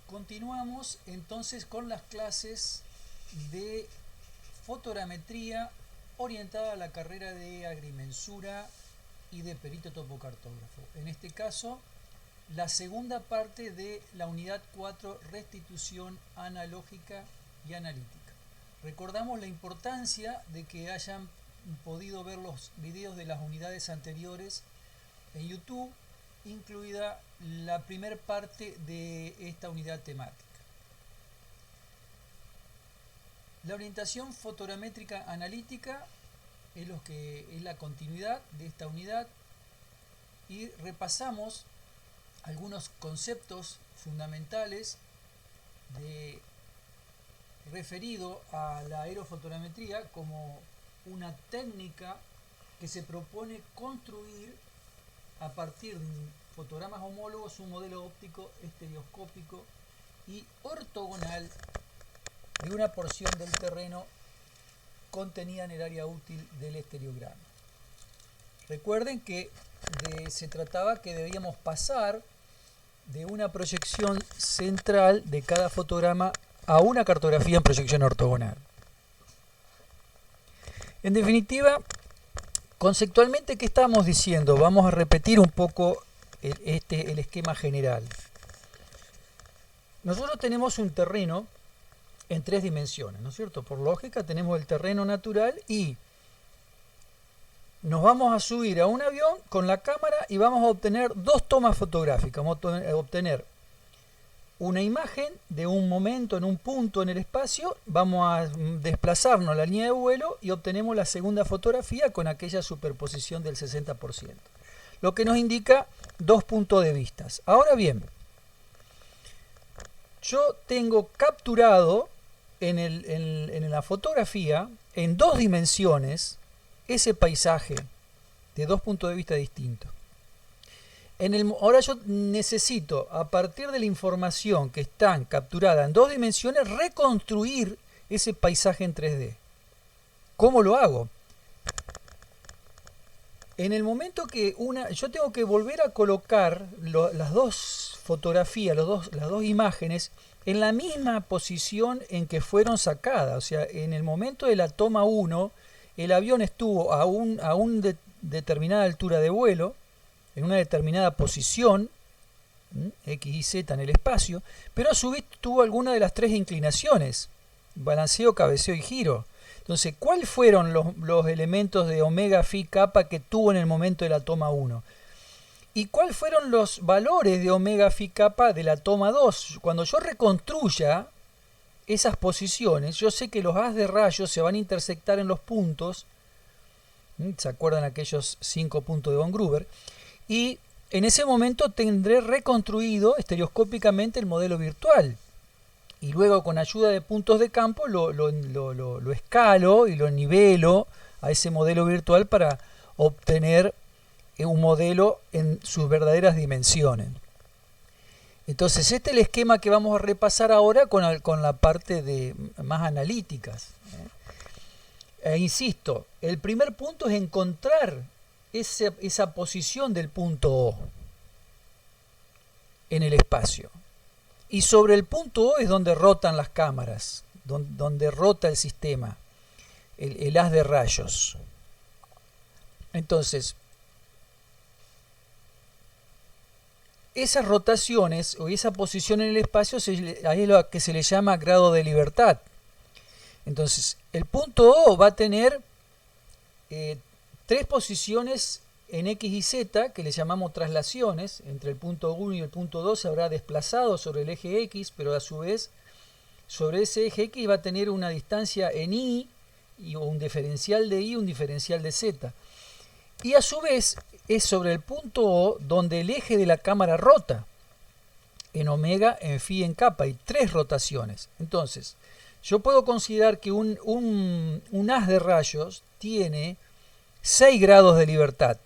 Continuamos entonces con las clases de fotogrametría orientada a la carrera de agrimensura y de perito topocartógrafo. En este caso, la segunda parte de la unidad 4, restitución analógica y analítica. Recordamos la importancia de que hayan podido ver los videos de las unidades anteriores en YouTube, incluida la primera parte de esta unidad temática. La orientación fotogramétrica analítica es la continuidad de esta unidad y repasamos algunos conceptos fundamentales referido a la aerofotogrametría como una técnica que se propone construir a partir de fotogramas homólogos un modelo óptico estereoscópico y ortogonal de una porción del terreno contenida en el área útil del estereograma. Recuerden que se trataba que debíamos pasar de una proyección central de cada fotograma a una cartografía en proyección ortogonal. En definitiva, conceptualmente, ¿qué estamos diciendo? Vamos a repetir un poco el esquema general. Nosotros tenemos un terreno en 3 dimensiones, ¿no es cierto? Por lógica tenemos el terreno natural y nos vamos a subir a un avión con la cámara y vamos a obtener 2 tomas fotográficas. Vamos a obtener una imagen de un momento en un punto en el espacio, vamos a desplazarnos a la línea de vuelo y obtenemos la segunda fotografía con aquella superposición del 60%. Lo que nos indica 2 puntos de vista. Ahora bien, yo tengo capturado en la fotografía, en 2 dimensiones, ese paisaje de 2 puntos de vista distintos. Ahora yo necesito, a partir de la información que está capturada en 2 dimensiones, reconstruir ese paisaje en 3D. ¿Cómo lo hago? En el momento que yo tengo que volver a colocar las 2 fotografías, las dos imágenes, en la misma posición en que fueron sacadas. O sea, en el momento de la toma 1, el avión estuvo a una determinada altura de vuelo, en una determinada posición, X y Z en el espacio, pero a su vez tuvo alguna de las 3 inclinaciones, balanceo, cabeceo y giro. Entonces, ¿cuáles fueron los elementos de omega, phi, kappa que tuvo en el momento de la toma 1? ¿Y cuáles fueron los valores de omega, phi, kappa de la toma 2? Cuando yo reconstruya esas posiciones, yo sé que los haz de rayos se van a intersectar en los puntos. ¿Se acuerdan aquellos 5 puntos de von Gruber? Y en ese momento tendré reconstruido estereoscópicamente el modelo virtual. Y luego, con ayuda de puntos de campo, lo escalo y lo nivelo a ese modelo virtual para obtener un modelo en sus verdaderas dimensiones. Entonces, este es el esquema que vamos a repasar ahora con la parte más analíticas. Insisto, el primer punto es encontrar esa posición del punto O en el espacio. Y sobre el punto O es donde rotan las cámaras, donde rota el sistema, el haz de rayos. Entonces, esas rotaciones o esa posición en el espacio es lo que se le llama grado de libertad. Entonces, el punto O va a tener 3 posiciones en X y Z, que le llamamos traslaciones. Entre el punto 1 y el punto 2 se habrá desplazado sobre el eje X, pero a su vez sobre ese eje X va a tener una distancia en Y, o un diferencial de Y, un diferencial de Z. Y a su vez es sobre el punto O donde el eje de la cámara rota, en omega, en phi, en kappa. Hay 3 rotaciones. Entonces, yo puedo considerar que un haz de rayos tiene 6 grados de libertad,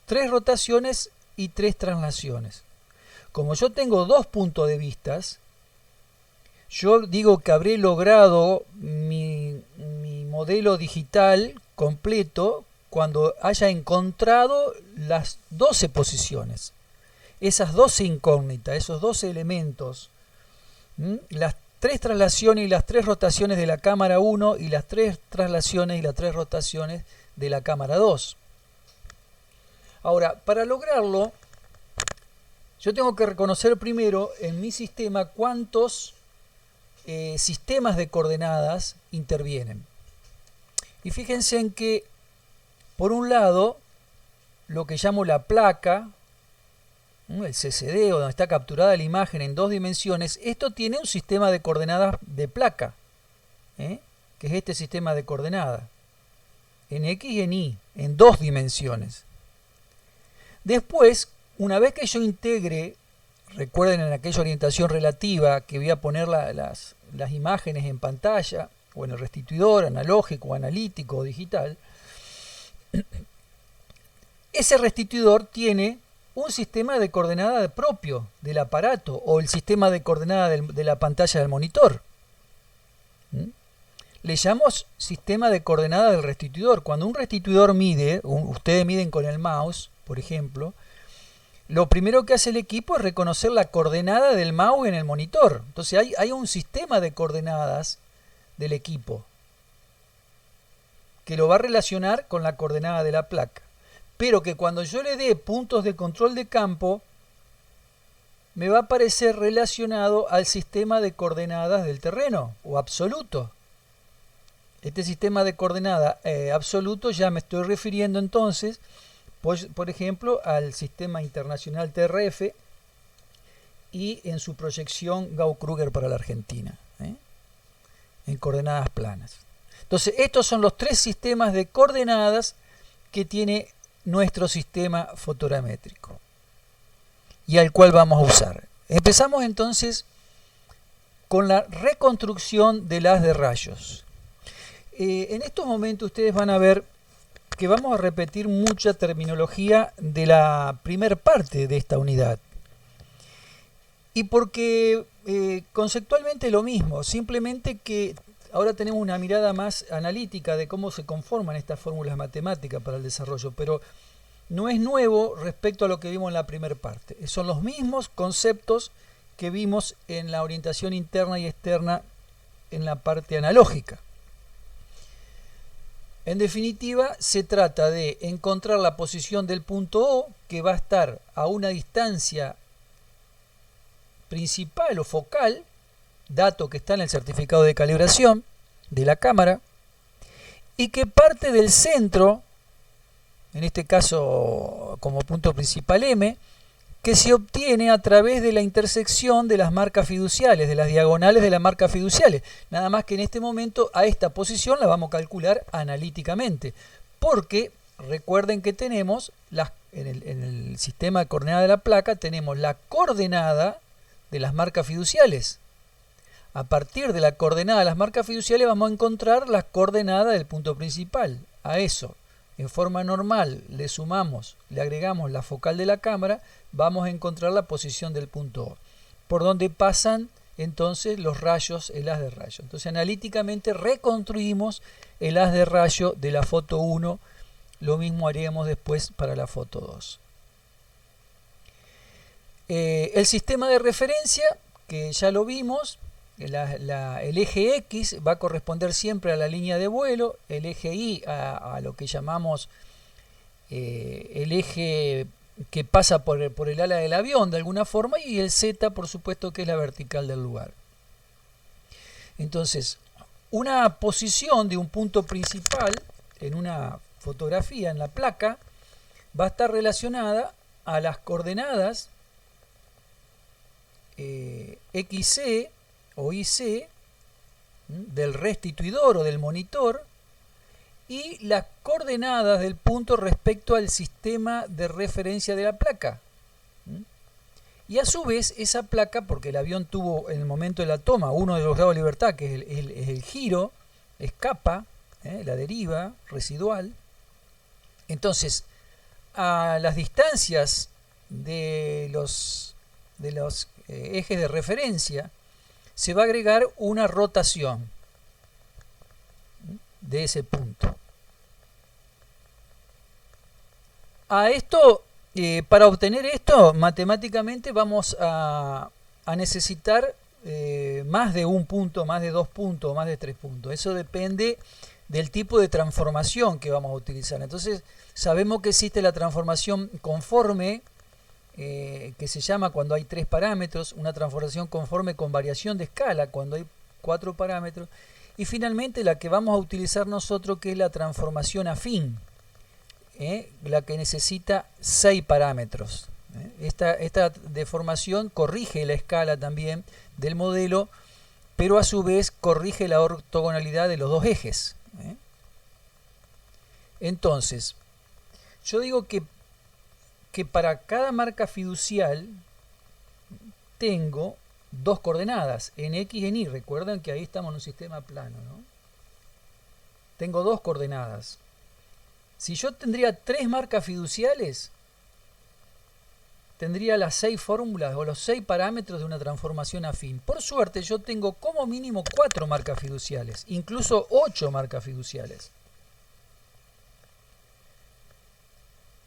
3 rotaciones y 3 traslaciones. Como yo tengo 2 puntos de vista, yo digo que habré logrado mi modelo digital completo cuando haya encontrado las 12 posiciones, esas 12 incógnitas, esos 12 elementos las 3 traslaciones y las 3 rotaciones de la cámara 1 y las 3 traslaciones y las 3 rotaciones de la cámara 2. Ahora, para lograrlo, yo tengo que reconocer primero en mi sistema cuántos sistemas de coordenadas intervienen. Y fíjense en que, por un lado, lo que llamo la placa, el CCD, o donde está capturada la imagen en 2 dimensiones, esto tiene un sistema de coordenadas de placa, que es este sistema de coordenadas, en X y en Y, en 2 dimensiones. Después, una vez que yo integre, recuerden en aquella orientación relativa que voy a poner las imágenes en pantalla, o en el restituidor analógico, analítico o digital, ese restituidor tiene un sistema de coordenada propio del aparato o el sistema de coordenada de la pantalla del monitor. Le llamamos sistema de coordenada del restituidor. Cuando un restituidor mide, ustedes miden con el mouse, por ejemplo, lo primero que hace el equipo es reconocer la coordenada del mouse en el monitor. Entonces hay un sistema de coordenadas del equipo que lo va a relacionar con la coordenada de la placa, pero que cuando yo le dé puntos de control de campo me va a aparecer relacionado al sistema de coordenadas del terreno o absoluto. Este sistema de coordenada absoluto ya me estoy refiriendo entonces, por ejemplo, al sistema internacional TRF y en su proyección Gauss-Kruger para la Argentina, en coordenadas planas. Entonces, estos son los 3 sistemas de coordenadas que tiene nuestro sistema fotogramétrico y al cual vamos a usar. Empezamos entonces con la reconstrucción del haz de rayos. En estos momentos ustedes van a ver que vamos a repetir mucha terminología de la primer parte de esta unidad. Y porque conceptualmente lo mismo, simplemente que ahora tenemos una mirada más analítica de cómo se conforman estas fórmulas matemáticas para el desarrollo, pero no es nuevo respecto a lo que vimos en la primera parte. Son los mismos conceptos que vimos en la orientación interna y externa en la parte analógica. En definitiva, se trata de encontrar la posición del punto O, que va a estar a una distancia principal o focal, dato que está en el certificado de calibración de la cámara, y que parte del centro, en este caso como punto principal M, que se obtiene a través de la intersección de las marcas fiduciales, de las diagonales de las marcas fiduciales. Nada más que en este momento a esta posición la vamos a calcular analíticamente, porque recuerden que tenemos en el sistema de coordenadas de la placa tenemos la coordenada de las marcas fiduciales. A partir de la coordenada de las marcas fiduciales vamos a encontrar las coordenadas del punto principal. A eso, en forma normal, le sumamos, le agregamos la focal de la cámara, vamos a encontrar la posición del punto O, por donde pasan entonces los rayos, el haz de rayo. Entonces analíticamente reconstruimos el haz de rayo de la foto 1, lo mismo haríamos después para la foto 2. El sistema de referencia, que ya lo vimos, el eje X va a corresponder siempre a la línea de vuelo, el eje Y a lo que llamamos el eje que pasa por el ala del avión de alguna forma, y el Z por supuesto que es la vertical del lugar. Entonces, una posición de un punto principal en una fotografía en la placa va a estar relacionada a las coordenadas XC o IC del restituidor o del monitor y las coordenadas del punto respecto al sistema de referencia de la placa. Y a su vez esa placa, porque el avión tuvo en el momento de la toma uno de los grados de libertad, que es el giro, escapa, la deriva residual, entonces a las distancias de los ejes de referencia se va a agregar una rotación de ese punto. A esto, para obtener esto, matemáticamente vamos a necesitar más de un punto, más de 2 puntos, más de 3 puntos. Eso depende del tipo de transformación que vamos a utilizar. Entonces, sabemos que existe la transformación conforme, que se llama cuando hay 3 parámetros, una transformación conforme con variación de escala cuando hay 4 parámetros, y finalmente la que vamos a utilizar nosotros, que es la transformación afín, la que necesita 6 parámetros. Esta deformación corrige la escala también del modelo, pero a su vez corrige la ortogonalidad de los dos ejes. Entonces, yo digo que para cada marca fiducial tengo 2 coordenadas, en X y en Y. Recuerden que ahí estamos en un sistema plano, ¿no? Tengo 2 coordenadas. Si yo tendría 3 marcas fiduciales, tendría las 6 fórmulas o los 6 parámetros de una transformación afín. Por suerte yo tengo como mínimo 4 marcas fiduciales, incluso 8 marcas fiduciales.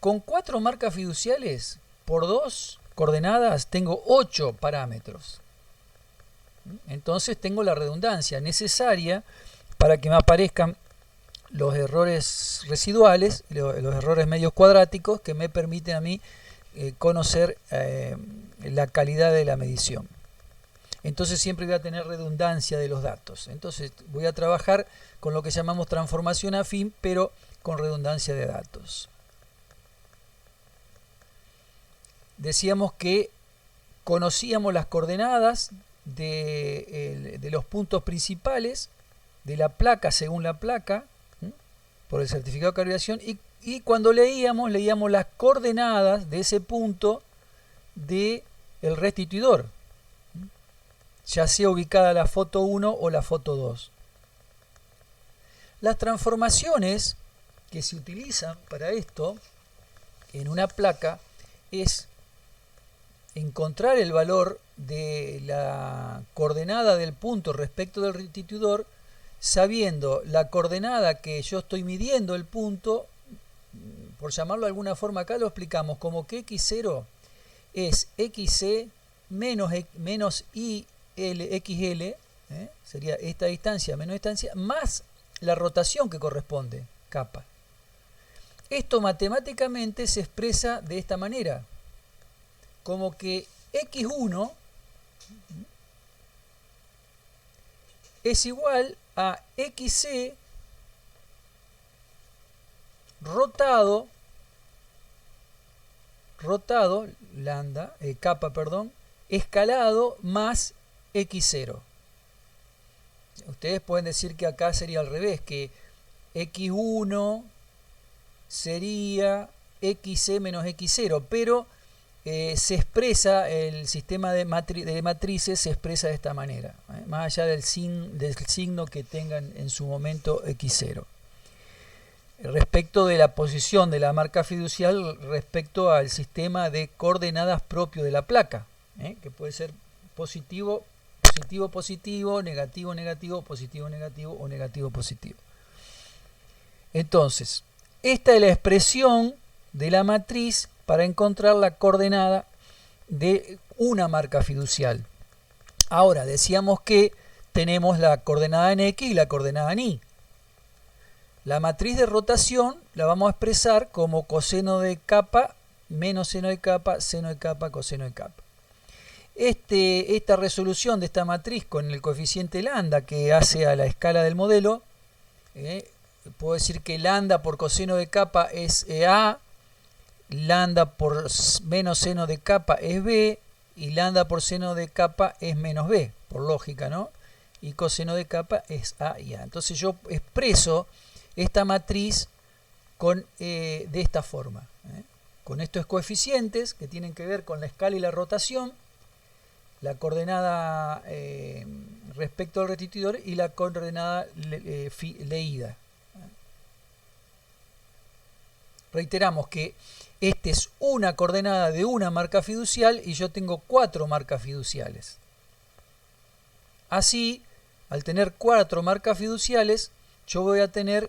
Con 4 marcas fiduciales por 2 coordenadas tengo 8 parámetros. Entonces tengo la redundancia necesaria para que me aparezcan los errores residuales, los errores medios cuadráticos, que me permiten a mí conocer la calidad de la medición. Entonces siempre voy a tener redundancia de los datos. Entonces voy a trabajar con lo que llamamos transformación afín, pero con redundancia de datos. Decíamos que conocíamos las coordenadas de los puntos principales de la placa según la placa, por el certificado de calibración, y cuando leíamos las coordenadas de ese punto del restituidor, ya sea ubicada la foto 1 o la foto 2. Las transformaciones que se utilizan para esto en una placa es encontrar el valor de la coordenada del punto respecto del restituidor, sabiendo la coordenada que yo estoy midiendo el punto, por llamarlo de alguna forma. Acá lo explicamos como que x0 es xc menos xl, sería esta distancia menos distancia, más la rotación que corresponde, kappa. Esto matemáticamente se expresa de esta manera, como que x1 es igual a xc rotado lambda, kappa, perdón, escalado más x0. Ustedes pueden decir que acá sería al revés, que x1 sería xc menos x0, pero se expresa, el sistema de matrices se expresa de esta manera, más allá del signo que tengan en su momento x0. Respecto de la posición de la marca fiducial respecto al sistema de coordenadas propio de la placa, que puede ser positivo, positivo, positivo, negativo, negativo, positivo, negativo o negativo, positivo. Entonces, esta es la expresión de la matriz para encontrar la coordenada de una marca fiducial. Ahora, decíamos que tenemos la coordenada en X y la coordenada en Y. La matriz de rotación la vamos a expresar como coseno de kappa menos seno de kappa, coseno de kappa. Esta resolución de esta matriz con el coeficiente lambda que hace a la escala del modelo, puedo decir que lambda por coseno de kappa es A, lambda por menos seno de kappa es B, y lambda por seno de kappa es menos B, por lógica, ¿no? Y coseno de kappa es A y A. Entonces yo expreso esta matriz de esta forma, con estos coeficientes que tienen que ver con la escala y la rotación, la coordenada respecto al restituidor y la coordenada leída. Reiteramos que esta es una coordenada de una marca fiducial y yo tengo 4 marcas fiduciales. Así, al tener 4 marcas fiduciales, yo voy a tener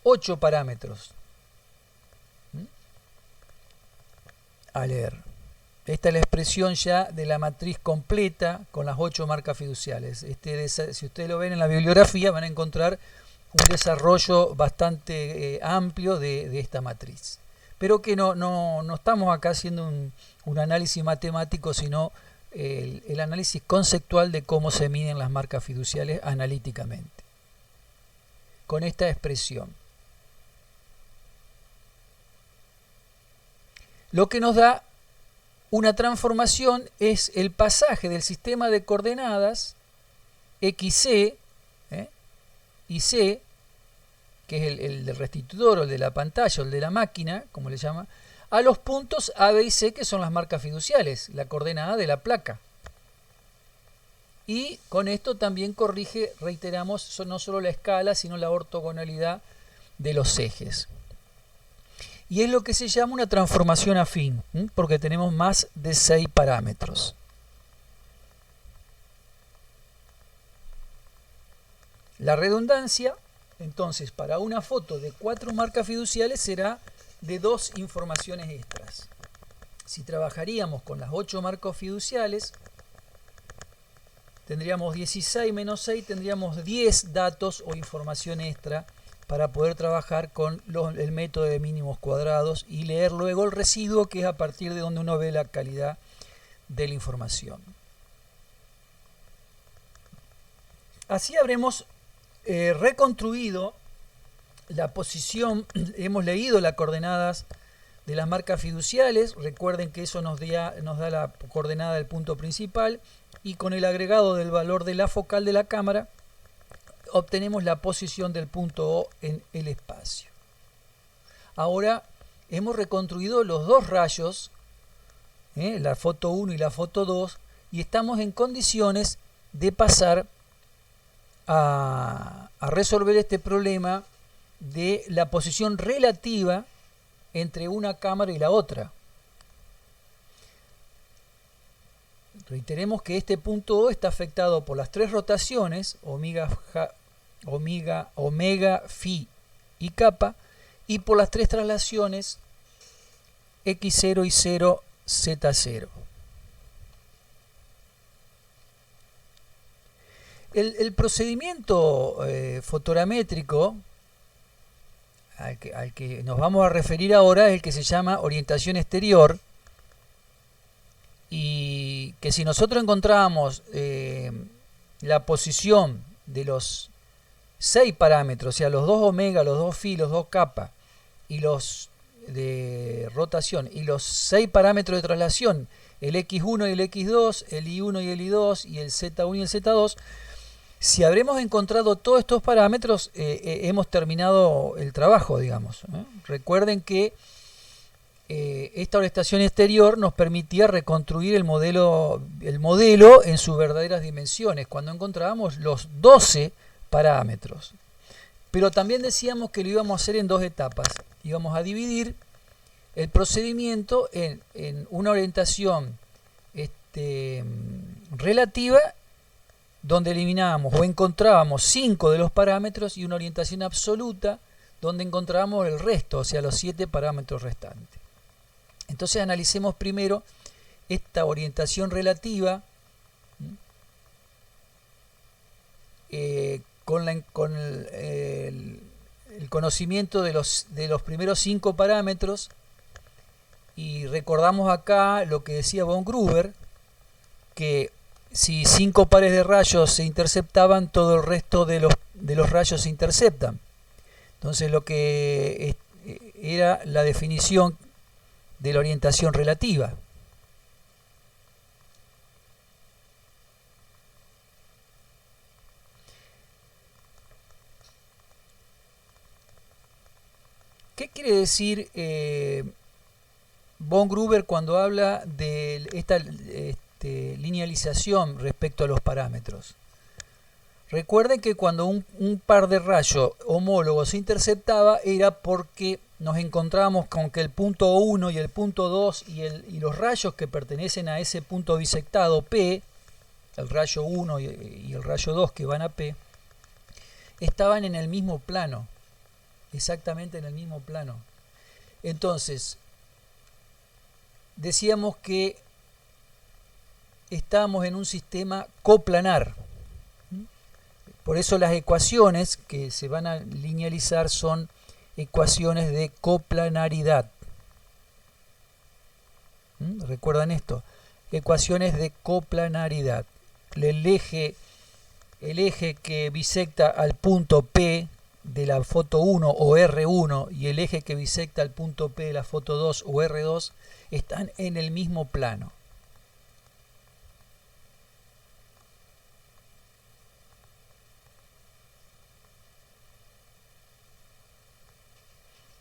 8 parámetros a leer. Esta es la expresión ya de la matriz completa con las 8 marcas fiduciales. Si ustedes lo ven en la bibliografía, van a encontrar un desarrollo bastante amplio de esta matriz. Pero que no estamos acá haciendo un análisis matemático, sino el análisis conceptual de cómo se miden las marcas fiduciales analíticamente. Con esta expresión. Lo que nos da una transformación es el pasaje del sistema de coordenadas XC y C, que es el del restituidor o el de la pantalla o el de la máquina, como le llama, a los puntos A, B y C, que son las marcas fiduciales, la coordenada de la placa. Y con esto también corrige, reiteramos, no solo la escala, sino la ortogonalidad de los ejes. Y es lo que se llama una transformación afín, porque tenemos más de 6 parámetros. La redundancia, entonces, para una foto de 4 marcas fiduciales será de 2 informaciones extras. Si trabajaríamos con las 8 marcas fiduciales, tendríamos 16 menos 6, tendríamos 10 datos o información extra para poder trabajar con el método de mínimos cuadrados y leer luego el residuo, que es a partir de donde uno ve la calidad de la información. Así habremos reconstruido la posición, hemos leído las coordenadas de las marcas fiduciales, recuerden que eso nos da la coordenada del punto principal, y con el agregado del valor de la focal de la cámara obtenemos la posición del punto O en el espacio. Ahora hemos reconstruido los dos rayos, la foto 1 y la foto 2, y estamos en condiciones de pasar a resolver este problema de la posición relativa entre una cámara y la otra. Reiteremos que este punto O está afectado por las 3 rotaciones, omega, phi y kappa, y por las 3 traslaciones x0 y 0, z0. El procedimiento fotogramétrico al que nos vamos a referir ahora es el que se llama orientación exterior, y que si nosotros encontramos la posición de los 6 parámetros, o sea, los 2 omega, los 2 phi, los 2 kappa, y los de rotación, y los 6 parámetros de traslación, el x1 y el x2, el y1 y el y2, y el z1 y el z2, si habremos encontrado todos estos parámetros, hemos terminado el trabajo, digamos. Recuerden que esta orientación exterior nos permitía reconstruir el modelo en sus verdaderas dimensiones, cuando encontrábamos los 12 parámetros. Pero también decíamos que lo íbamos a hacer en 2 etapas. Íbamos a dividir el procedimiento en una orientación relativa, donde eliminábamos o encontrábamos 5 de los parámetros, y una orientación absoluta, donde encontrábamos el resto, o sea, los 7 parámetros restantes. Entonces analicemos primero esta orientación relativa con el conocimiento de los primeros 5 parámetros, y recordamos acá lo que decía von Gruber, que si 5 pares de rayos se interceptaban, todo el resto de los rayos se interceptan. Entonces lo que era la definición de la orientación relativa. ¿Qué quiere decir von Gruber cuando habla de esta linealización respecto a los parámetros? Recuerden que cuando un par de rayos homólogos se interceptaba, era porque nos encontrábamos con que el punto 1 y el punto 2 y los rayos que pertenecen a ese punto bisectado P, el rayo 1 y el rayo 2 que van a P, estaban en el mismo plano, exactamente en el mismo plano. Entonces, decíamos que estamos en un sistema coplanar. Por eso las ecuaciones que se van a linealizar son ecuaciones de coplanaridad. ¿Recuerdan esto? Ecuaciones de coplanaridad. El eje que bisecta al punto P de la foto 1 o R1 y el eje que bisecta al punto P de la foto 2 o R2 están en el mismo plano.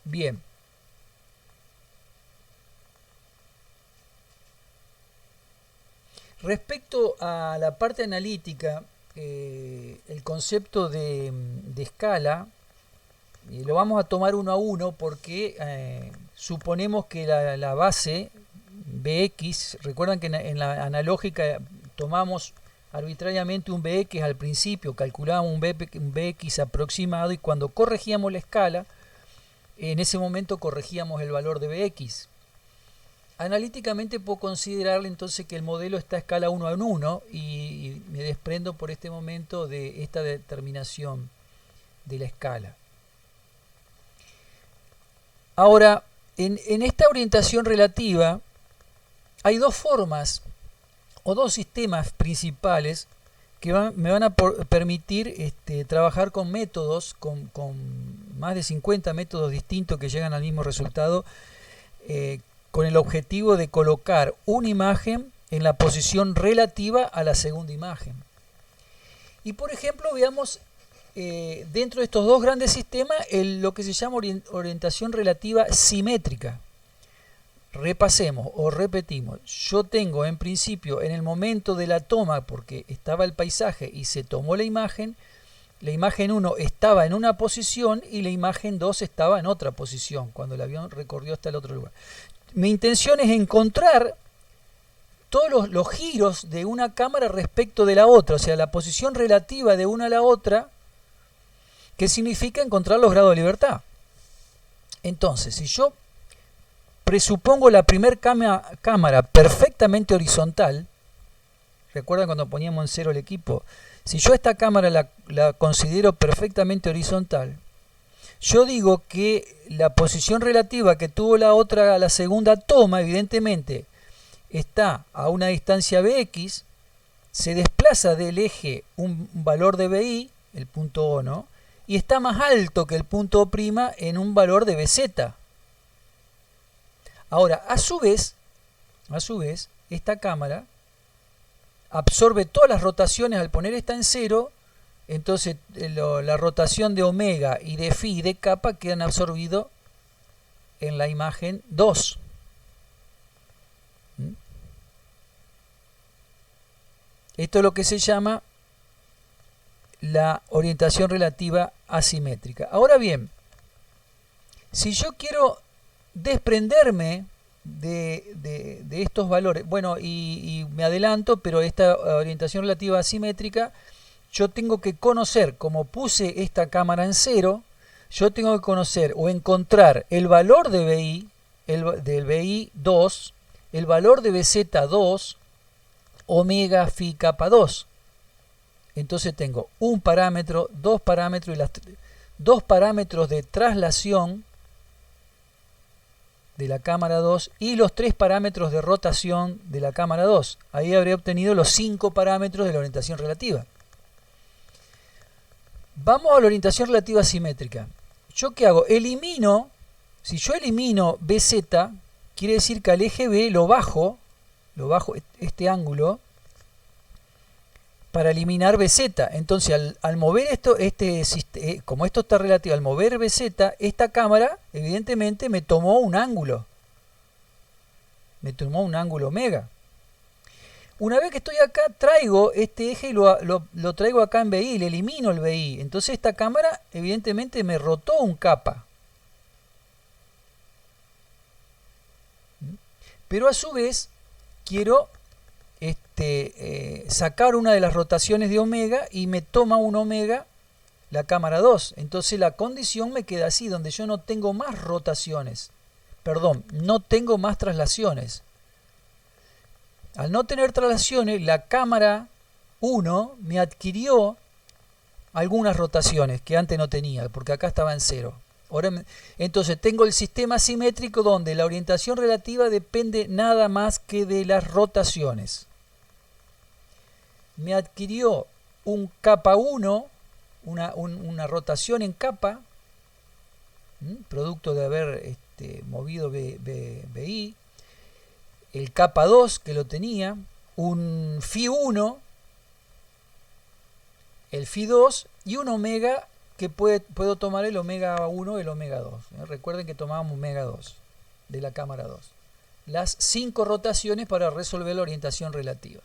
Bien. Respecto a la parte analítica, el concepto de escala, lo vamos a tomar uno a uno porque suponemos que la base Bx, recuerdan que en la analógica tomamos arbitrariamente un Bx al principio, calculábamos un Bx aproximado y cuando corregíamos la escala, en ese momento corregíamos el valor de Bx. Analíticamente puedo considerarle entonces que el modelo está a escala 1 en 1 y me desprendo por este momento de esta determinación de la escala. Ahora, en esta orientación relativa hay dos formas o dos sistemas principales que me van a permitir trabajar con métodos, con más de 50 métodos distintos que llegan al mismo resultado, con el objetivo de colocar una imagen en la posición relativa a la segunda imagen. Y por ejemplo, veamos dentro de estos dos grandes sistemas lo que se llama orientación relativa simétrica. Repasemos o repetimos. Yo tengo en principio en el momento de la toma, porque estaba el paisaje y se tomó la imagen 1 estaba en una posición y la imagen 2 estaba en otra posición cuando el avión recorrió hasta el otro lugar. Mi intención es encontrar todos los giros de una cámara respecto de la otra, o sea, la posición relativa de una a la otra, que significa encontrar los grados de libertad. Entonces, si yo presupongo la primer cámara perfectamente horizontal, ¿recuerdan cuando poníamos en cero el equipo? Si yo esta cámara la considero perfectamente horizontal, yo digo que la posición relativa que tuvo la segunda toma, evidentemente, está a una distancia Bx, se desplaza del eje un valor de Bi, el punto O, ¿no? Y está más alto que el punto O' en un valor de Bz. Ahora, a su vez, esta cámara absorbe todas las rotaciones al poner esta en cero. Entonces la rotación de omega y de phi y de kappa quedan absorbidos en la imagen 2. Esto es lo que se llama la orientación relativa asimétrica. Ahora bien, si yo quiero desprenderme de estos valores, bueno, y me adelanto, pero esta orientación relativa asimétrica, yo tengo que conocer, como puse esta cámara en cero, yo tengo que conocer o encontrar el valor de BI, del BI2, el valor de BZ2, omega phi kappa 2. Entonces tengo un parámetro, dos parámetros y dos parámetros de traslación de la cámara 2 y los 3 parámetros de rotación de la cámara 2. Ahí habría obtenido los 5 parámetros de la orientación relativa. Vamos a la orientación relativa simétrica. ¿Yo qué hago? Si yo elimino BZ, quiere decir que al eje B lo bajo este ángulo para eliminar BZ. Entonces al mover esto, como esto está relativo, al mover BZ, esta cámara evidentemente me tomó un ángulo. Me tomó un ángulo omega. Una vez que estoy acá, traigo este eje y lo traigo acá en BI, le elimino el BI. Entonces esta cámara evidentemente me rotó un kappa. Pero a su vez quiero sacar una de las rotaciones de omega y me toma un omega la cámara 2. Entonces la condición me queda así, donde yo no tengo más rotaciones. Perdón, no tengo más traslaciones. Al no tener traslaciones, la cámara 1 me adquirió algunas rotaciones que antes no tenía, porque acá estaba en 0. Entonces tengo el sistema simétrico donde la orientación relativa depende nada más que de las rotaciones. Me adquirió un capa 1, una rotación en capa, producto de haber movido BI, el capa 2 que lo tenía, un phi 1, el phi 2 y un omega que puedo tomar el omega 1 y el omega 2. Recuerden que tomábamos omega 2 de la cámara 2. Las 5 rotaciones para resolver la orientación relativa.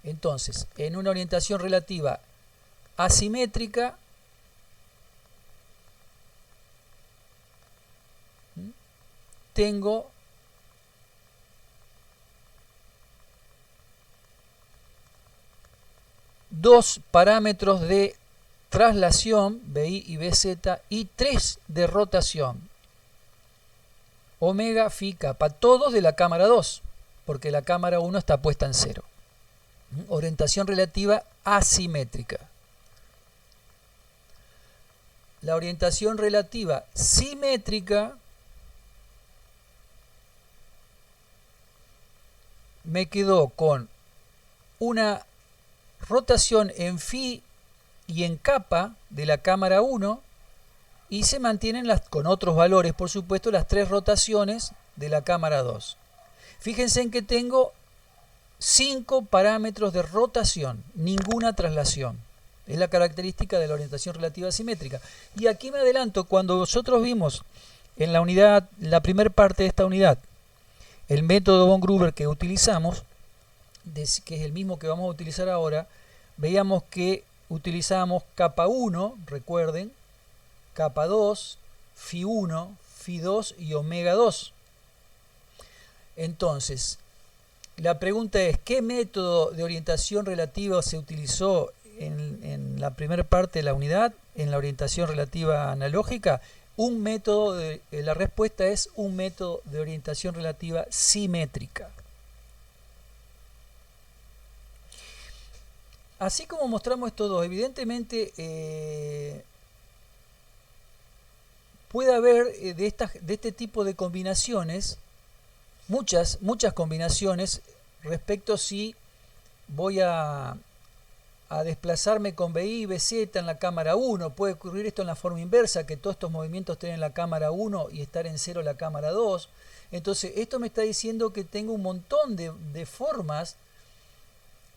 Entonces, en una orientación relativa asimétrica, tengo dos parámetros de traslación, BI y BZ, y 3 de rotación, omega, phi, kappa, todos de la cámara 2, porque la cámara 1 está puesta en 0. Orientación relativa asimétrica. La orientación relativa simétrica me quedó con una rotación en phi y en kappa de la cámara 1 y se mantienen con otros valores, por supuesto, las 3 rotaciones de la cámara 2. Fíjense en que tengo 5 parámetros de rotación, ninguna traslación. Es la característica de la orientación relativa simétrica. Y aquí me adelanto, cuando nosotros vimos en la unidad, la primera parte de esta unidad, el método von Gruber que utilizamos, que es el mismo que vamos a utilizar ahora, veíamos que utilizamos capa 1, recuerden, capa 2, phi 1, phi 2 y omega 2. Entonces, la pregunta es, ¿qué método de orientación relativa se utilizó en la primera parte de la unidad, en la orientación relativa analógica? La respuesta es un método de orientación relativa simétrica. Así como mostramos estos dos, evidentemente puede haber de este tipo de combinaciones, muchas combinaciones respecto si voy a desplazarme con BI y BZ en la cámara 1. Puede ocurrir esto en la forma inversa, que todos estos movimientos estén en la cámara 1 y estar en 0 la cámara 2. Entonces esto me está diciendo que tengo un montón de formas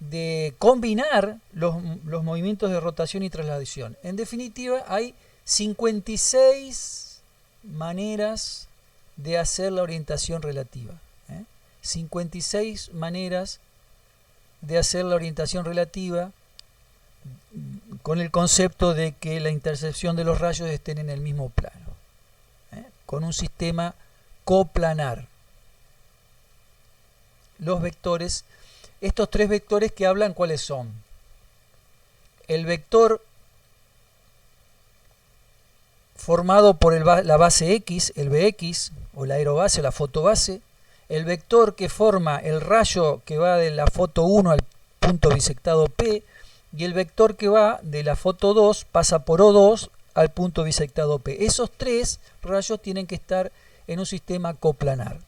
de combinar los movimientos de rotación y traslación. En definitiva, hay 56 maneras de hacer la orientación relativa. 56 maneras de hacer la orientación relativa con el concepto de que la intercepción de los rayos estén en el mismo plano, con un sistema coplanar. Los vectores, estos 3 vectores que hablan, ¿cuáles son? El vector formado por la base X, el Bx, o la aerobase o la fotobase, el vector que forma el rayo que va de la foto 1 al punto bisectado P, y el vector que va de la foto 2, pasa por O2 al punto bisectado P. Esos 3 rayos tienen que estar en un sistema coplanar.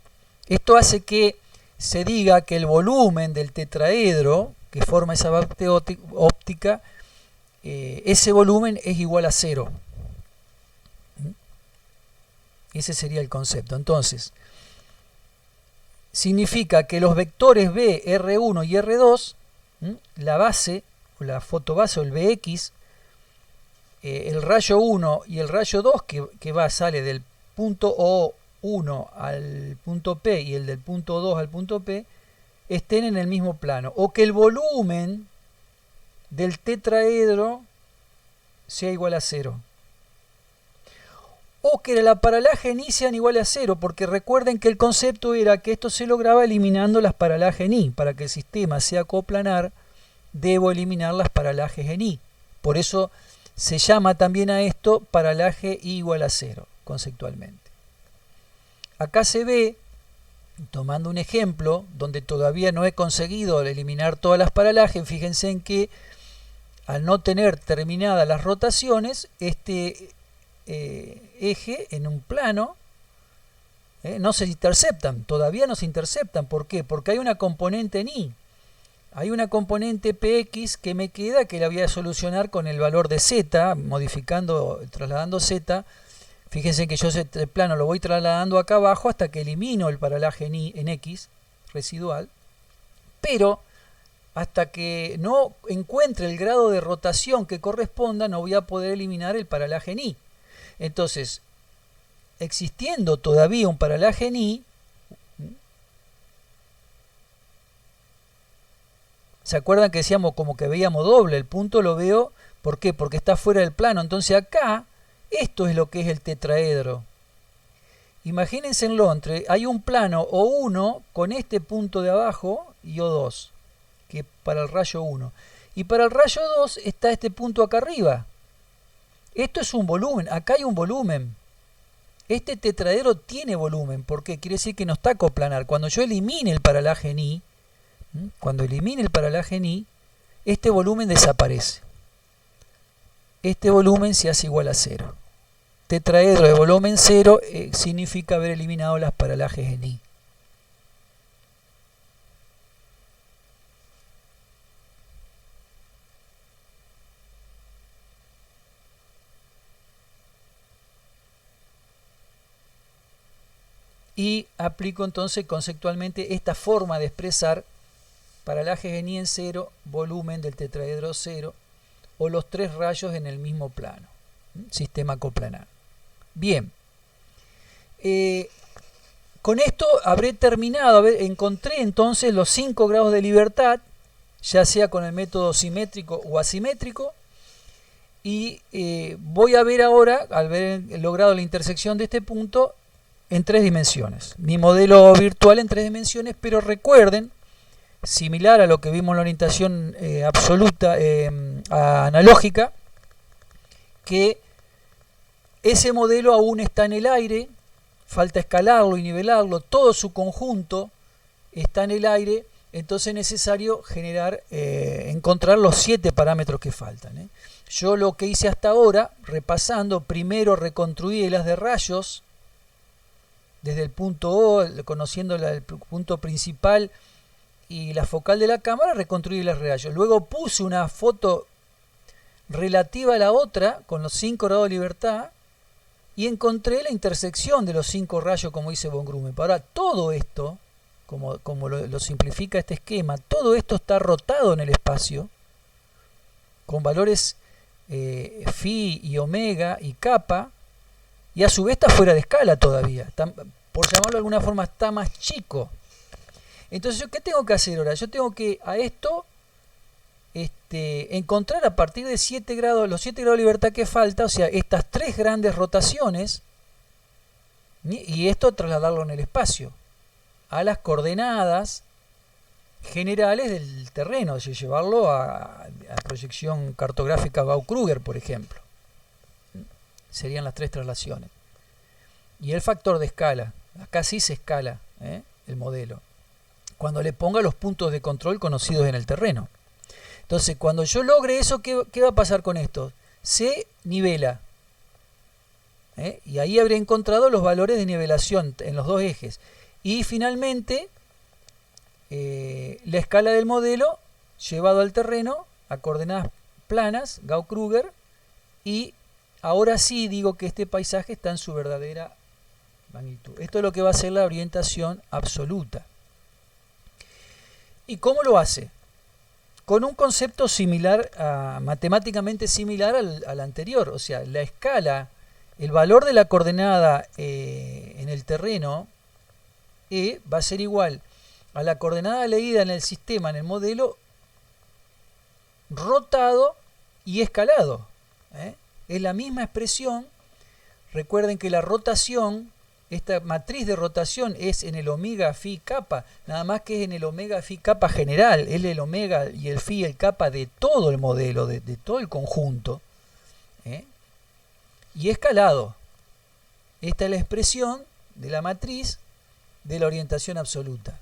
Esto hace que se diga que el volumen del tetraedro que forma esa base óptica, ese volumen es igual a 0. Ese sería el concepto. Entonces, significa que los vectores B, R1 y R2, la base, o la fotobase o el Bx, el rayo 1 y el rayo 2 que sale del punto O1 al punto P y el del punto 2 al punto P, estén en el mismo plano. O que el volumen del tetraedro sea igual a 0. O que la paralaje ni sean igual a 0, porque recuerden que el concepto era que esto se lograba eliminando las paralajes ni. Para que el sistema sea coplanar, debo eliminar las paralajes en I. Por eso se llama también a esto paralaje I igual a 0, conceptualmente. Acá se ve tomando un ejemplo donde todavía no he conseguido eliminar todas las paralajes, fíjense en que al no tener terminadas las rotaciones, este eje en un plano no se interceptan, todavía no se interceptan. ¿Por qué? Porque hay una componente en Y. Hay una componente px que me queda, que la voy a solucionar con el valor de z, modificando, trasladando z. Fíjense que yo este plano lo voy trasladando acá abajo hasta que elimino el paralaje en x residual. Pero hasta que no encuentre el grado de rotación que corresponda, no voy a poder eliminar el paralaje en Y. Entonces, existiendo todavía un paralaje en Y, ¿se acuerdan que decíamos como que veíamos doble? El punto lo veo, ¿por qué? Porque está fuera del plano. Entonces acá, esto es lo que es el tetraedro. Imagínenselo, hay un plano O1 con este punto de abajo y O2, que para el rayo 1. Y para el rayo 2 está este punto acá arriba. Esto es un volumen, acá hay un volumen. Este tetraedro tiene volumen, porque quiere decir que no está coplanar. Cuando yo elimine el paralaje en Y, este volumen desaparece. Este volumen se hace igual a 0. Tetraedro de volumen 0 significa haber eliminado las paralajes en Y. Y aplico entonces conceptualmente esta forma de expresar paralajes en Y en 0, volumen del tetraedro 0, o los tres rayos en el mismo plano. Sistema coplanar. Bien. Con esto habré terminado. Encontré entonces los 5 grados de libertad, ya sea con el método simétrico o asimétrico. Y voy a ver ahora, al haber logrado la intersección de este punto, en 3 dimensiones. Mi modelo virtual en 3 dimensiones, pero recuerden, similar a lo que vimos en la orientación absoluta, analógica, que ese modelo aún está en el aire, falta escalarlo y nivelarlo, todo su conjunto está en el aire, entonces es necesario encontrar los 7 parámetros que faltan. Yo lo que hice hasta ahora, repasando, primero reconstruí el haz de rayos, desde el punto O, conociendo el punto principal y la focal de la cámara, reconstruí el haz de rayos. Luego puse una foto relativa a la otra, con los 5 grados de libertad, y encontré la intersección de los 5 rayos, como dice von Grümen. Ahora, todo esto, como lo simplifica este esquema, todo esto está rotado en el espacio, con valores phi y omega y kappa, y a su vez está fuera de escala todavía. Por llamarlo de alguna forma, está más chico. Entonces, ¿qué tengo que hacer ahora? Yo tengo que a esto encontrar a partir de 7 grados, los 7 grados de libertad que falta, o sea, estas 3 grandes rotaciones, y esto trasladarlo en el espacio, a las coordenadas generales del terreno, es decir, llevarlo a proyección cartográfica Gauss-Kruger, por ejemplo. Serían las 3 traslaciones. Y el factor de escala, acá sí se escala el modelo, cuando le ponga los puntos de control conocidos en el terreno. Entonces, cuando yo logre eso, ¿qué va a pasar con esto? Se nivela. Y ahí habré encontrado los valores de nivelación en los 2 ejes. Y finalmente, la escala del modelo llevado al terreno a coordenadas planas, Gauss-Kruger, y ahora sí digo que este paisaje está en su verdadera magnitud. Esto es lo que va a ser la orientación absoluta. ¿Y cómo lo hace? Con un concepto similar, matemáticamente similar al anterior. O sea, la escala, el valor de la coordenada en el terreno va a ser igual a la coordenada leída en el sistema, en el modelo, rotado y escalado. Es la misma expresión. Recuerden que la rotación, esta matriz de rotación es en el omega phi kappa, nada más que es en el omega phi kappa general, es el omega y el phi y el kappa de todo el modelo, de todo el conjunto. Y escalado. Esta es la expresión de la matriz de la orientación absoluta.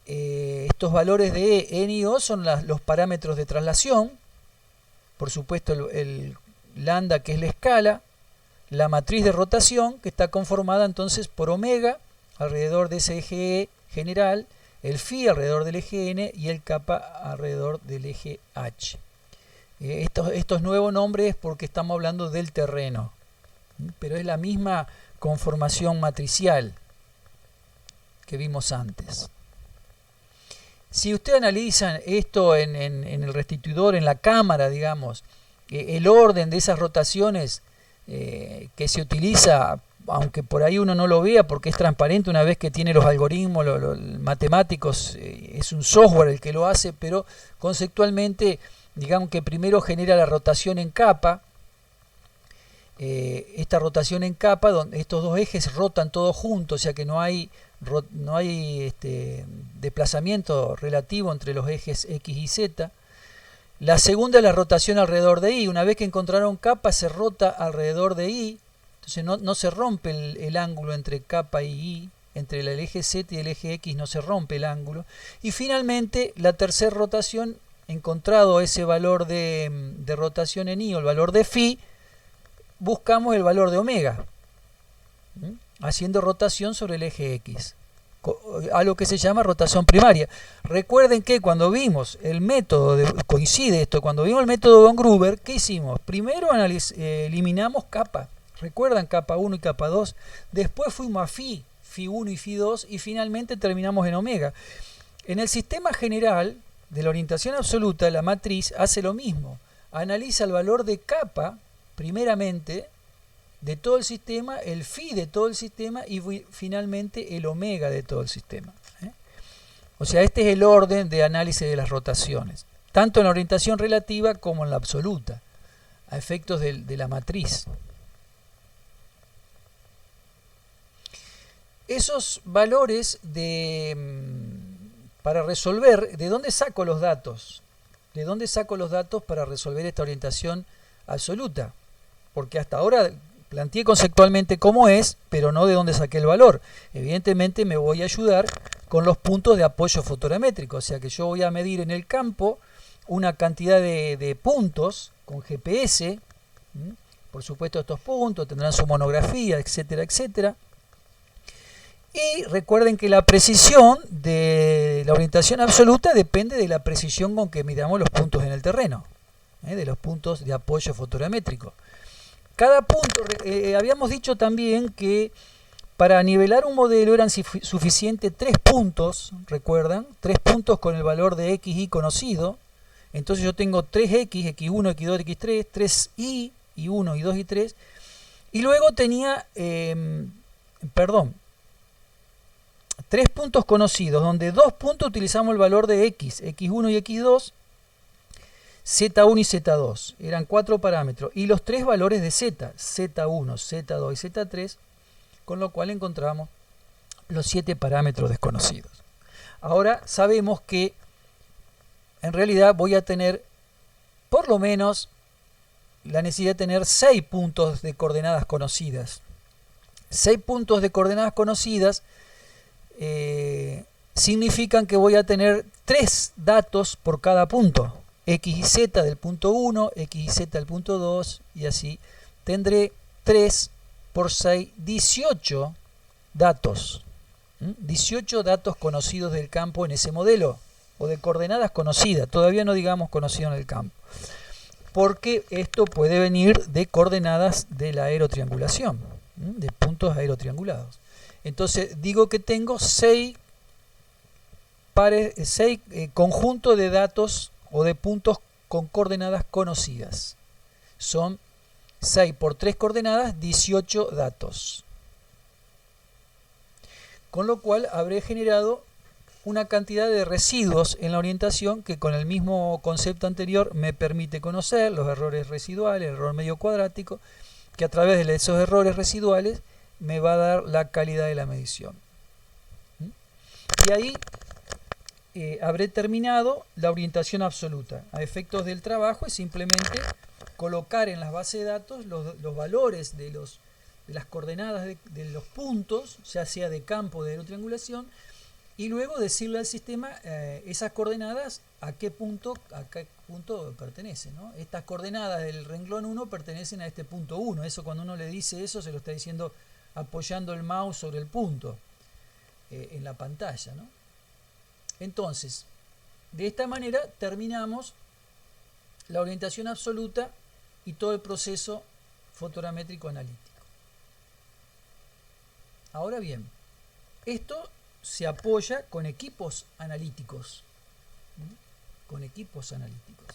Estos valores de E, N y O son los parámetros de traslación, por supuesto el lambda, que es la escala, la matriz de rotación, que está conformada entonces por omega alrededor de ese eje E general, el phi alrededor del eje N y el kappa alrededor del eje H. Estos nuevos nombres es porque estamos hablando del terreno, pero es la misma conformación matricial que vimos antes. Si usted analiza esto en el restituidor, en la cámara, digamos, el orden de esas rotaciones que se utiliza, aunque por ahí uno no lo vea porque es transparente una vez que tiene los algoritmos los matemáticos, es un software el que lo hace, pero conceptualmente, digamos que primero genera la rotación en capa. Esta rotación en capa, donde estos dos ejes rotan todos juntos, o sea que no hay desplazamiento relativo entre los ejes X y Z. La segunda es la rotación alrededor de Y. Una vez que encontraron capa, se rota alrededor de Y. Entonces no se rompe el ángulo entre capa y Y. Entre el eje Z y el eje X no se rompe el ángulo. Y finalmente, la tercera rotación, encontrado ese valor de rotación en Y o el valor de phi, buscamos el valor de omega, haciendo rotación sobre el eje X, a lo que se llama rotación primaria. Recuerden que cuando vimos el método, coincide esto, cuando vimos el método von Gruber, ¿qué hicimos? Primero eliminamos capa, recuerdan capa 1 y capa 2, después fuimos a phi 1 y phi 2 y finalmente terminamos en omega. En el sistema general de la orientación absoluta, la matriz hace lo mismo, analiza el valor de capa primeramente de todo el sistema, el phi de todo el sistema y finalmente el omega de todo el sistema. O sea, este es el orden de análisis de las rotaciones, tanto en la orientación relativa como en la absoluta, a efectos de la matriz. Esos valores para resolver, ¿de dónde saco los datos? ¿De dónde saco los datos para resolver esta orientación absoluta? Porque hasta ahora planteé conceptualmente cómo es, pero no de dónde saqué el valor. Evidentemente me voy a ayudar con los puntos de apoyo fotogramétrico, o sea que yo voy a medir en el campo una cantidad de puntos con GPS, por supuesto estos puntos tendrán su monografía, etcétera, etcétera. Y recuerden que la precisión de la orientación absoluta depende de la precisión con que midamos los puntos en el terreno, de los puntos de apoyo fotogramétrico. Cada punto, habíamos dicho también que para nivelar un modelo eran suficientes 3 puntos, recuerdan, 3 puntos con el valor de x, y conocido. Entonces yo tengo 3x, x1, x2, x3, 3y, y1, y2, y 3. Y luego tenía, 3 puntos conocidos, donde 2 puntos utilizamos el valor de x, x1 y x2, Z1 y Z2, eran 4 parámetros, y los 3 valores de Z, Z1, Z2 y Z3, con lo cual encontramos los 7 parámetros desconocidos. Ahora sabemos que en realidad voy a tener por lo menos la necesidad de tener 6 puntos de coordenadas conocidas. 6 puntos de coordenadas conocidas significan que voy a tener 3 datos por cada punto. X y Z del punto 1, X y Z del punto 2, y así tendré 3 por 6, 18 datos. 18 datos conocidos del campo en ese modelo, o de coordenadas conocidas, todavía no digamos conocido en el campo, porque esto puede venir de coordenadas de la aerotriangulación, de puntos aerotriangulados. Entonces digo que tengo 6 conjuntos de datos o de puntos con coordenadas conocidas. Son 6 por 3 coordenadas, 18 datos. Con lo cual habré generado una cantidad de residuos en la orientación que con el mismo concepto anterior me permite conocer los errores residuales, el error medio cuadrático, que a través de esos errores residuales me va a dar la calidad de la medición. Y ahí habré terminado la orientación absoluta. A efectos del trabajo es simplemente colocar en las bases de datos los valores de las coordenadas de los puntos, ya sea de campo o de aerotriangulación, y luego decirle al sistema esas coordenadas a qué punto pertenecen, ¿no? Estas coordenadas del renglón 1 pertenecen a este punto 1. Eso, cuando uno le dice eso, se lo está diciendo apoyando el mouse sobre el punto en la pantalla, ¿no? Entonces, de esta manera terminamos la orientación absoluta y todo el proceso fotogramétrico analítico. Ahora bien, esto se apoya con equipos analíticos. Con equipos analíticos.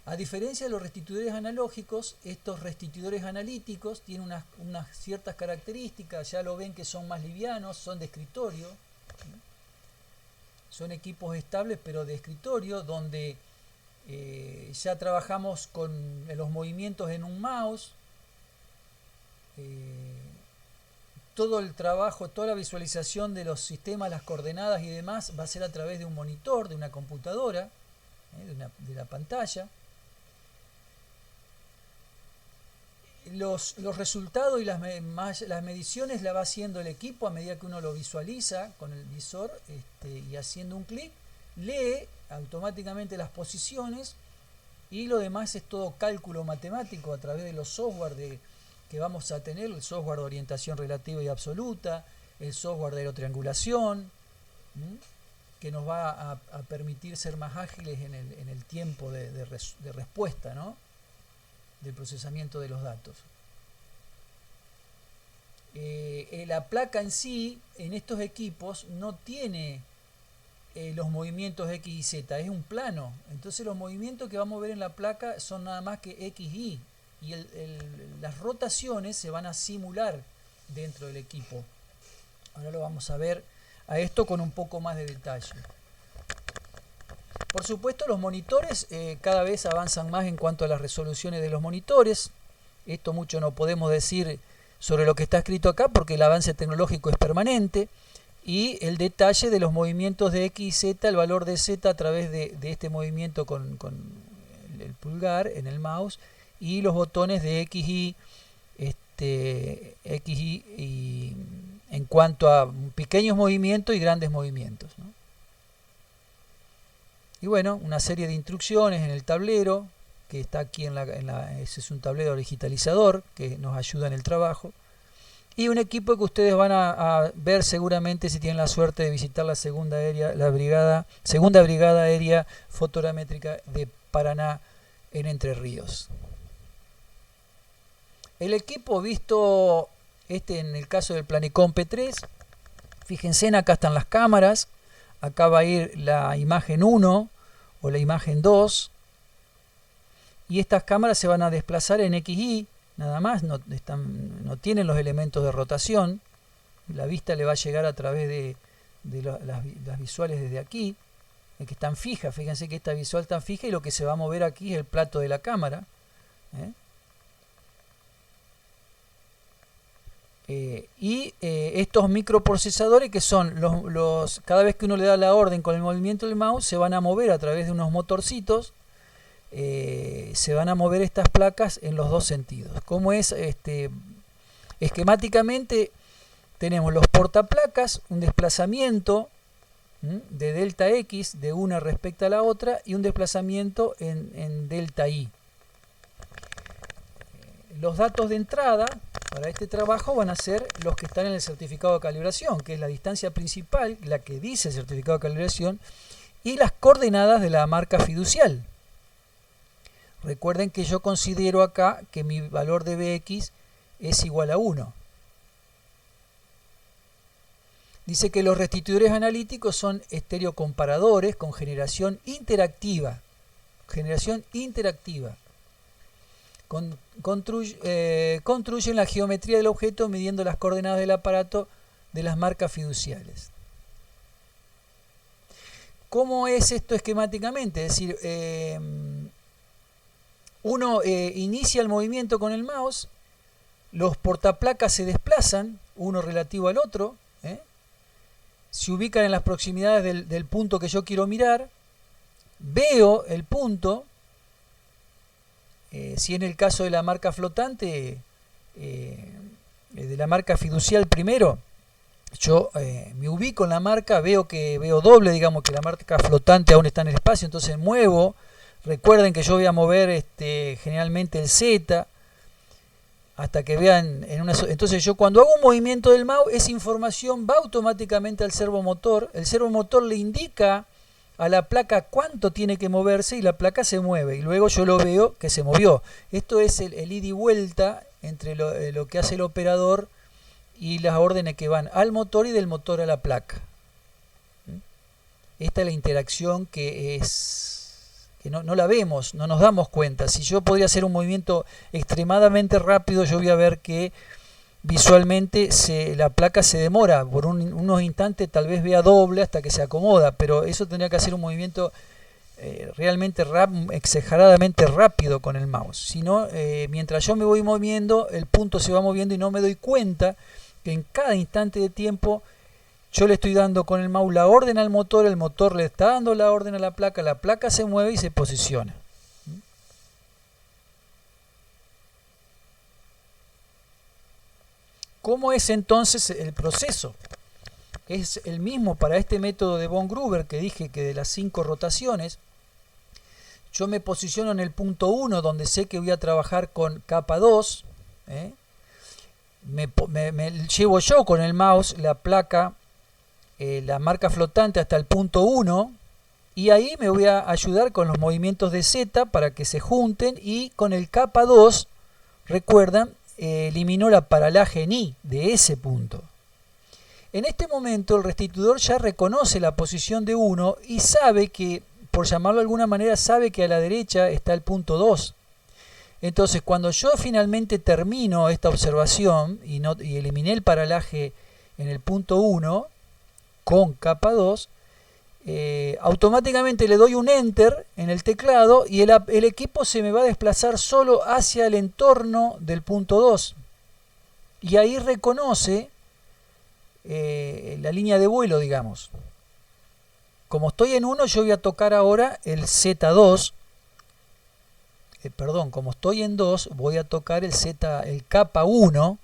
A diferencia de los restituidores analógicos, estos restituidores analíticos tienen unas ciertas características. Ya lo ven que son más livianos, son de escritorio. Son equipos estables, pero de escritorio, donde ya trabajamos con los movimientos en un mouse. Todo el trabajo, toda la visualización de los sistemas, las coordenadas y demás va a ser a través de un monitor, de una computadora, de la pantalla. Los resultados y las mediciones las va haciendo el equipo a medida que uno lo visualiza con el visor, y haciendo un clic, lee automáticamente las posiciones, y lo demás es todo cálculo matemático a través de los software que vamos a tener, el software de orientación relativa y absoluta, el software de aerotriangulación, que nos va a permitir ser más ágiles en el tiempo de respuesta, ¿no?, del procesamiento de los datos. La placa en sí, en estos equipos, no tiene los movimientos X y Z, es un plano. Entonces los movimientos que vamos a ver en la placa son nada más que X, Y. Y las rotaciones se van a simular dentro del equipo. Ahora lo vamos a ver a esto con un poco más de detalle. Por supuesto, los monitores cada vez avanzan más en cuanto a las resoluciones de los monitores. Esto mucho no podemos decir sobre lo que está escrito acá, porque el avance tecnológico es permanente. Y el detalle de los movimientos de X y Z, el valor de Z a través de este movimiento con el pulgar en el mouse, y los botones de X, Y en cuanto a pequeños movimientos y grandes movimientos, ¿no? Y bueno, una serie de instrucciones en el tablero, que está aquí ese es un tablero digitalizador que nos ayuda en el trabajo. Y un equipo que ustedes van a ver seguramente si tienen la suerte de visitar la segunda brigada aérea fotogramétrica de Paraná en Entre Ríos. El equipo visto en el caso del Planecon P3, fíjense, acá están las cámaras, acá va a ir la imagen 1 o la imagen 2, y estas cámaras se van a desplazar en XY, nada más, no tienen los elementos de rotación. La vista le va a llegar a través de las visuales desde aquí, que están fijas. Fíjense que esta visual está fija y lo que se va a mover aquí es el plato de la cámara. Estos microprocesadores, que son cada vez que uno le da la orden con el movimiento del mouse, se van a mover a través de unos motorcitos. Se van a mover estas placas en los dos sentidos. Como es esquemáticamente, tenemos los portaplacas, un desplazamiento de delta X de una respecto a la otra, y un desplazamiento en delta Y. Los datos de entrada para este trabajo van a ser los que están en el certificado de calibración, que es la distancia principal, la que dice el certificado de calibración, y las coordenadas de la marca fiducial. Recuerden que yo considero acá que mi valor de Bx es igual a 1. Dice que los restituidores analíticos son estereocomparadores con generación interactiva. Construyen la geometría del objeto midiendo las coordenadas del aparato de las marcas fiduciales. ¿Cómo es esto esquemáticamente? Es decir, uno inicia el movimiento con el mouse, los portaplacas se desplazan, uno relativo al otro, se ubican en las proximidades del punto que yo quiero mirar, veo el punto. Si en el caso de la marca flotante, de la marca fiducial primero, yo me ubico en la marca, veo doble, digamos que la marca flotante aún está en el espacio, entonces muevo. Recuerden que yo voy a mover generalmente el Z hasta que vean entonces yo cuando hago un movimiento del mouse, esa información va automáticamente al servomotor. El servomotor le indica a la placa cuánto tiene que moverse y la placa se mueve y luego yo lo veo que se movió. Esto es el ida y vuelta entre lo que hace el operador y las órdenes que van al motor y del motor a la placa. Esta es la interacción que no la vemos, no nos damos cuenta. Si yo podría hacer un movimiento extremadamente rápido, yo voy a ver que visualmente la placa se demora por unos instantes, tal vez vea doble hasta que se acomoda, pero eso tendría que hacer un movimiento realmente exageradamente rápido con el mouse. Si no, mientras yo me voy moviendo, el punto se va moviendo y no me doy cuenta que en cada instante de tiempo yo le estoy dando con el mouse la orden al motor, el motor le está dando la orden a la placa se mueve y se posiciona. ¿Cómo es entonces el proceso? Es el mismo para este método de von Gruber que dije que de las 5 rotaciones, yo me posiciono en el punto 1 donde sé que voy a trabajar con capa 2, me llevo yo con el mouse la placa, la marca flotante hasta el punto 1 y ahí me voy a ayudar con los movimientos de Z para que se junten y con el capa 2, recuerdan, eliminó la paralaje en I de ese punto. En este momento el restituidor ya reconoce la posición de 1 y sabe que, por llamarlo de alguna manera, sabe que a la derecha está el punto 2. Entonces cuando yo finalmente termino esta observación y eliminé el paralaje en el punto 1 con capa 2, automáticamente le doy un enter en el teclado y el equipo se me va a desplazar solo hacia el entorno del punto 2 y ahí reconoce la línea de vuelo, digamos. Como estoy en 1, yo voy a tocar ahora el Z2, como estoy en 2, voy a tocar el capa 1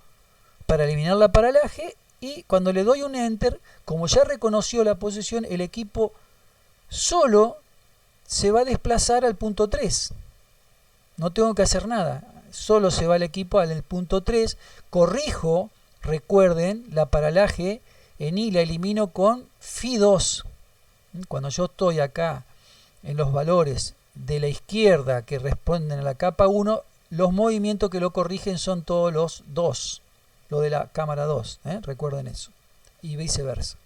para eliminar la paralaje. Y cuando le doy un enter, como ya reconoció la posición, el equipo solo se va a desplazar al punto 3. No tengo que hacer nada. Solo se va el equipo al punto 3. Corrijo, recuerden, la paralaje en I la elimino con Fi2. Cuando yo estoy acá en los valores de la izquierda que responden a la capa 1, los movimientos que lo corrigen son todos los 2. Lo de la cámara 2, recuerden eso, y viceversa.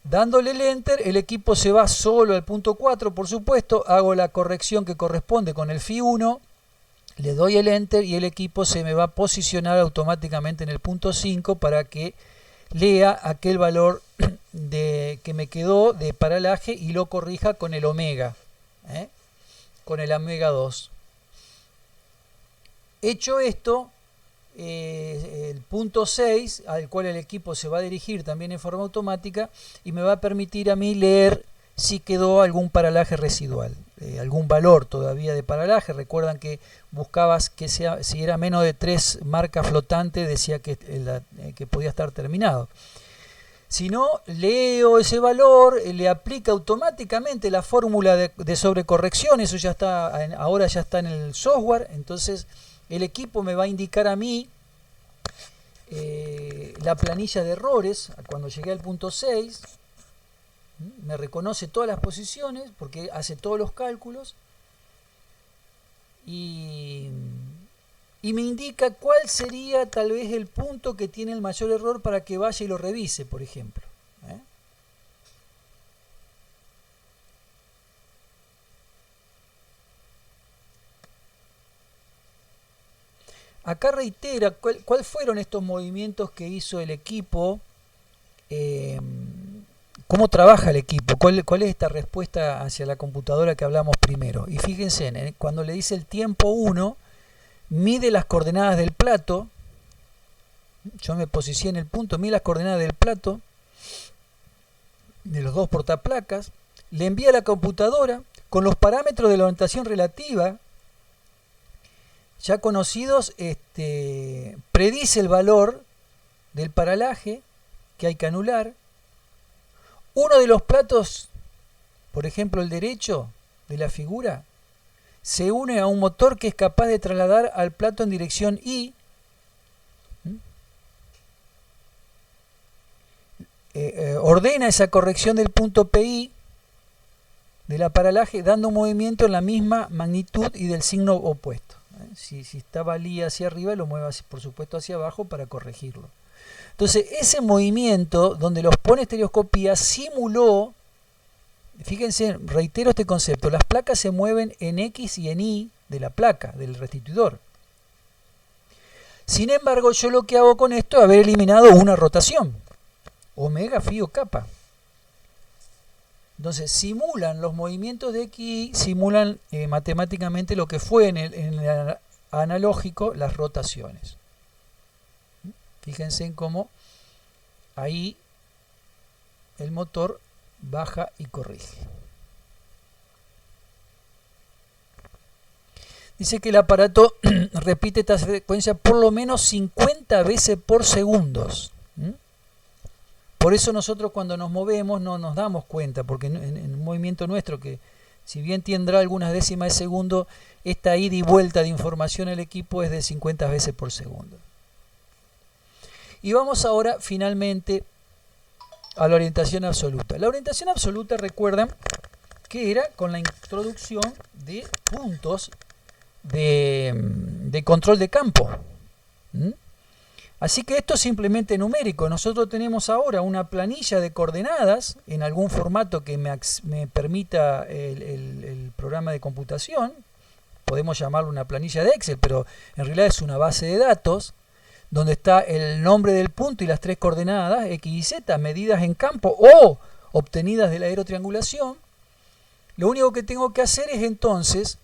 Dándole el enter, el equipo se va solo al punto 4, por supuesto, hago la corrección que corresponde con el Fi1, le doy el enter y el equipo se me va a posicionar automáticamente en el punto 5 para que lea aquel valor que me quedó de paralaje y lo corrija con el omega, con el omega 2. Hecho esto, el punto 6 al cual el equipo se va a dirigir también en forma automática y me va a permitir a mí leer si quedó algún paralaje residual, algún valor todavía de paralaje. Recuerdan que buscabas que si era menos de 3 marcas flotantes decía que podía estar terminado. Si no, leo ese valor, le aplica automáticamente la fórmula de sobrecorrección, eso ya está, ahora ya está en el software. Entonces el equipo me va a indicar a mí la planilla de errores. Cuando llegué al punto 6 me reconoce todas las posiciones porque hace todos los cálculos y me indica cuál sería tal vez el punto que tiene el mayor error para que vaya y lo revise, por ejemplo. Acá reitera cuáles fueron estos movimientos que hizo el equipo, cómo trabaja el equipo, cuál es esta respuesta hacia la computadora que hablamos primero. Y fíjense, cuando le dice el tiempo 1, mide las coordenadas del plato, yo me posicioné en el punto, mide las coordenadas del plato, de los dos portaplacas, le envía a la computadora con los parámetros de la orientación relativa. ya conocidos, predice el valor del paralaje que hay que anular. Uno de los platos, por ejemplo el derecho de la figura, se une a un motor que es capaz de trasladar al plato en dirección Y. Ordena esa corrección del punto PI del aparalaje dando un movimiento en la misma magnitud y del signo opuesto. Si estaba li hacia arriba, lo mueve por supuesto hacia abajo para corregirlo. Entonces ese movimiento donde los pone estereoscopía simuló, fíjense, reitero este concepto, las placas se mueven en X y en Y de la placa, del restituidor. Sin embargo, yo lo que hago con esto es haber eliminado una rotación, omega, phi o kappa. Entonces simulan los movimientos de X, simulan matemáticamente lo que fue en el analógico las rotaciones. Fíjense en cómo ahí el motor baja y corrige. Dice que el aparato repite esta frecuencia por lo menos 50 veces por segundo. Por eso nosotros cuando nos movemos no nos damos cuenta, porque en un movimiento nuestro que si bien tendrá algunas décimas de segundo, esta ida y vuelta de información al equipo es de 50 veces por segundo. Y vamos ahora finalmente a la orientación absoluta. La orientación absoluta, recuerdan que era con la introducción de puntos de control de campo. Así que esto es simplemente numérico. Nosotros tenemos ahora una planilla de coordenadas en algún formato que me permita el programa de computación. Podemos llamarlo una planilla de Excel, pero en realidad es una base de datos donde está el nombre del punto y las tres coordenadas, X y Z, medidas en campo o obtenidas de la aerotriangulación. Lo único que tengo que hacer es entonces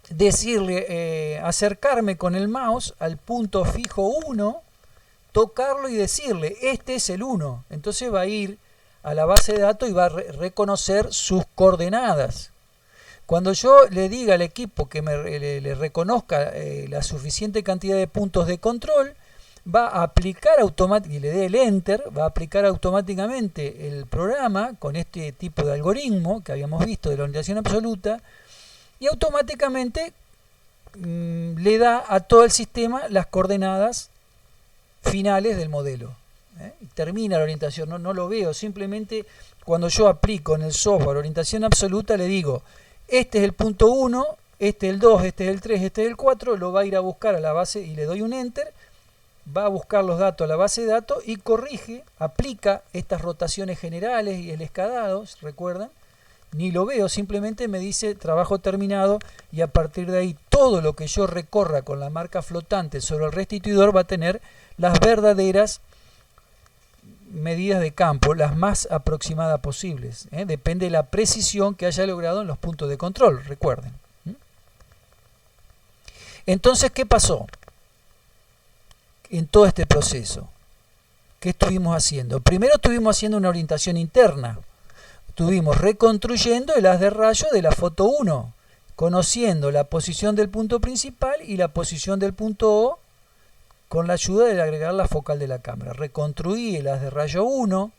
decirle, acercarme con el mouse al punto fijo 1, tocarlo y decirle, este es el 1. Entonces va a ir a la base de datos y va a reconocer sus coordenadas. Cuando yo le diga al equipo que le reconozca la suficiente cantidad de puntos de control, va a aplicar automáticamente, y le dé el enter, va a aplicar automáticamente el programa con este tipo de algoritmo que habíamos visto de la orientación absoluta, y automáticamente le da a todo el sistema las coordenadas finales del modelo. Y termina la orientación, no lo veo, simplemente cuando yo aplico en el software orientación absoluta le digo, este es el punto 1, este es el 2, este es el 3, este es el 4, lo va a ir a buscar a la base y le doy un enter, va a buscar los datos a la base de datos y corrige, aplica estas rotaciones generales y el escadado, ¿recuerdan? Ni lo veo, simplemente me dice trabajo terminado y a partir de ahí todo lo que yo recorra con la marca flotante sobre el restituidor va a tener las verdaderas medidas de campo, las más aproximadas posibles. Depende de la precisión que haya logrado en los puntos de control, recuerden. Entonces, ¿qué pasó en todo este proceso? ¿Qué estuvimos haciendo? Primero estuvimos haciendo una orientación interna. Estuvimos reconstruyendo el haz de rayo de la foto 1, conociendo la posición del punto principal y la posición del punto O con la ayuda de agregar la focal de la cámara. Reconstruí el haz de rayo 1,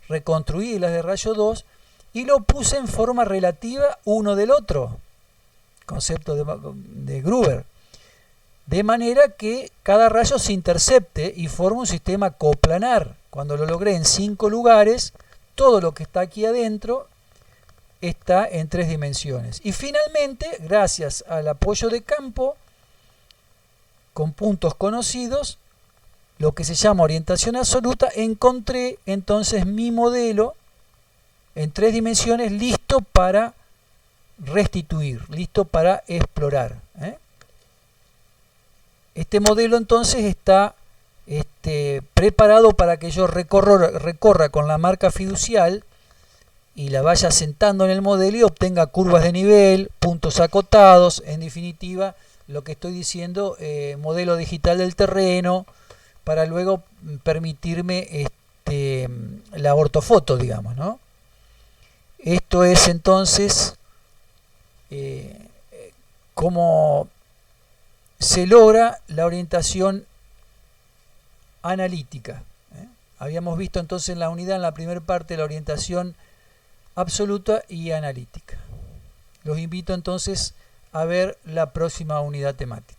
reconstruí el haz de rayo 2 y lo puse en forma relativa uno del otro, concepto de Gruber, de manera que cada rayo se intercepte y forma un sistema coplanar. Cuando lo logré en 5 lugares, todo lo que está aquí adentro está en 3 dimensiones. Y finalmente, gracias al apoyo de campo, con puntos conocidos, lo que se llama orientación absoluta, encontré entonces mi modelo en 3 dimensiones listo para restituir, listo para explorar. Este modelo entonces está preparado para que yo recorra con la marca fiducial y la vaya sentando en el modelo y obtenga curvas de nivel, puntos acotados, en definitiva, lo que estoy diciendo, modelo digital del terreno, para luego permitirme la ortofoto, digamos, ¿no? Esto es entonces como se logra la orientación analítica. Habíamos visto entonces en la unidad, en la primera parte, la orientación absoluta y analítica. Los invito entonces a ver la próxima unidad temática.